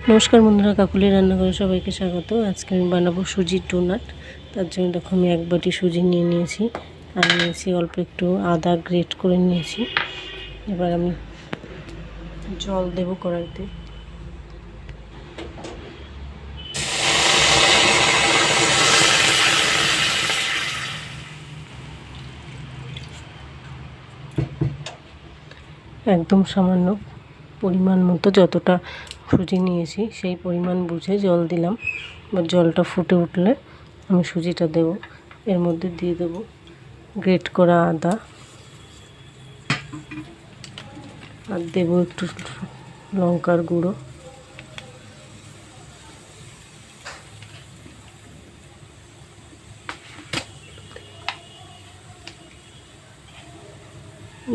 নমস্কার বন্ধুরা, কাকুলি রান্নাঘরে সবাইকে স্বাগত। আজকে আমি বানাবো সুজির ডোনাট। তার জন্য দেখো আমি এক বাটি সুজি নিয়ে নিয়েছি, আর নিয়েছি অল্প একটু আদা গ্রেট করে নিয়েছি। এবার আমি জল দেব কড়াইতে। একদম সামান্য পরিমাণ মতো, যতটা সুজি নিয়েছি সেই পরিমাণ বুঝে জল দিলাম। এবার জলটা ফুটে উঠলে আমি সুজিটা দেব। এর মধ্যে দিয়ে দেব গ্রেট করা আদা, আর দেব একটু লঙ্কার গুঁড়ো,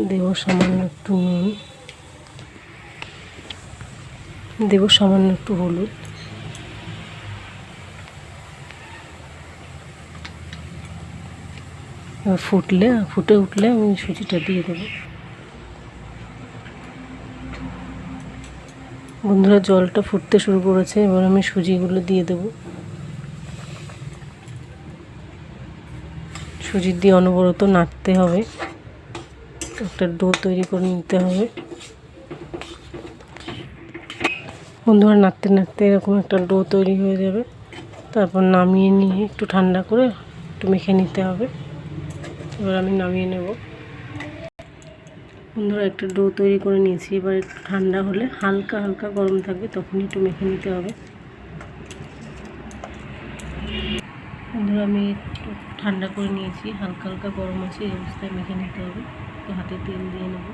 দেব সামান্য একটু নুন, দেব সামান্য একটু হলুদ। এবার ফুটে উঠলে আমি সুজিটা দিয়ে দেবো। বন্ধুরা, জলটা ফুটতে শুরু করেছে, এবার আমি সুজিগুলো দিয়ে দেব। সুজি দিয়ে অনবরত নাড়তে হবে, একটা ডো তৈরি করে নিতে হবে। বন্ধুরা, নাড়তে নাড়তে এরকম একটা ডো তৈরি হয়ে যাবে। তারপর নামিয়ে নিয়ে একটু ঠান্ডা করে একটু মেখে নিতে হবে। এবার আমি নামিয়ে নেব। বন্ধুরা, একটা ডো তৈরি করে নিয়েছি। এবার একটু ঠান্ডা হলে, হালকা হালকা গরম থাকবে, তখনই একটু মেখে নিতে হবে। বন্ধুরা, আমি একটু ঠান্ডা করে নিয়েছি, হালকা হালকা গরম আছে, এই অবস্থায় মেখে নিতে হবে। একটু হাতে তেল দিয়ে নেব।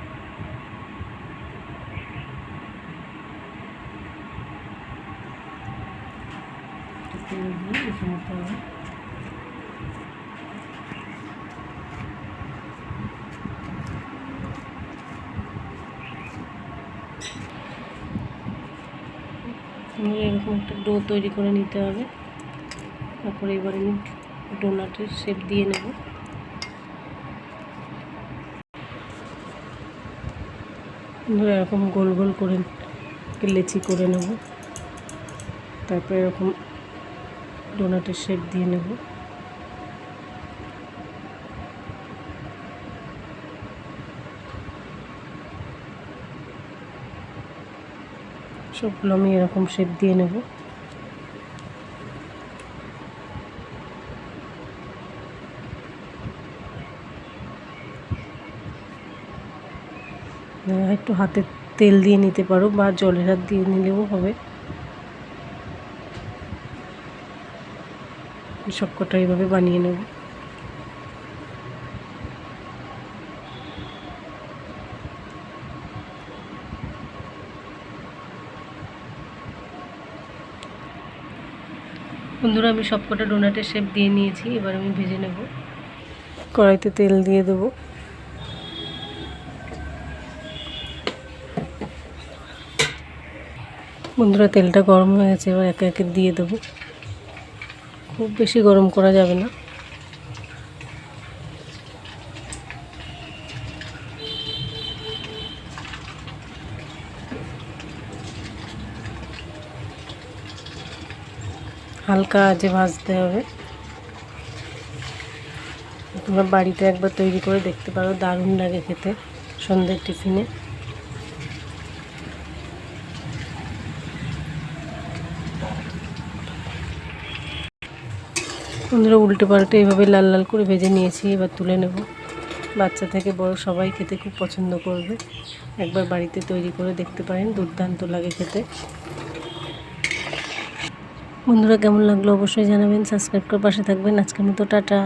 তেল দিয়ে মেখে নিতে হবে। এরকম একটা ডো তৈরি করে নিতে হবে। তারপরে এবার আমি ডোনাটের শেপ দিয়ে নেব। এরকম গোল গোল করে লেচি করে নেব। তারপরে এরকম ডোনাটের শেপ দিয়ে নেব। সবগুলো আমি এরকম শেপ দিয়ে নেব। একটু হাতে তেল দিয়ে নিতে পারো, বা জলের হাত দিয়ে নিলেও হবে। সবকটা এইভাবে বানিয়ে নেব। বন্ধুরা, আমি সবকটা ডোনাটের শেপ দিয়ে নিয়েছি। এবার আমি ভেজে নেব। কড়াইতে তেল দিয়ে দেব। বন্ধুরা, তেলটা গরম হয়ে গেছে, এবার একে একে দিয়ে দেবো। খুব বেশি গরম করা যাবে না। হালকা আঁচে ভাজতে হবে। তোমরা বাড়িতে একবার তৈরি করে দেখতে পারো, দারুণ লাগে খেতে সন্ধ্যের টিফিনে। বন্ধুরা, উল্টে পাল্টে এভাবে লাল লাল করে ভেজে নিয়েছি। এবার তুলে নেব। বাচ্চা থেকে বড় সবাই খেতে খুব পছন্দ করবে। একবার বাড়িতে তৈরি করে দেখতে পারেন, দুর্দান্ত লাগে খেতে। বন্ধুরা, কেমন লাগলো অবশ্যই জানাবেন। সাবস্ক্রাইব করে পাশে থাকবেন। আজকের মতো টাটা।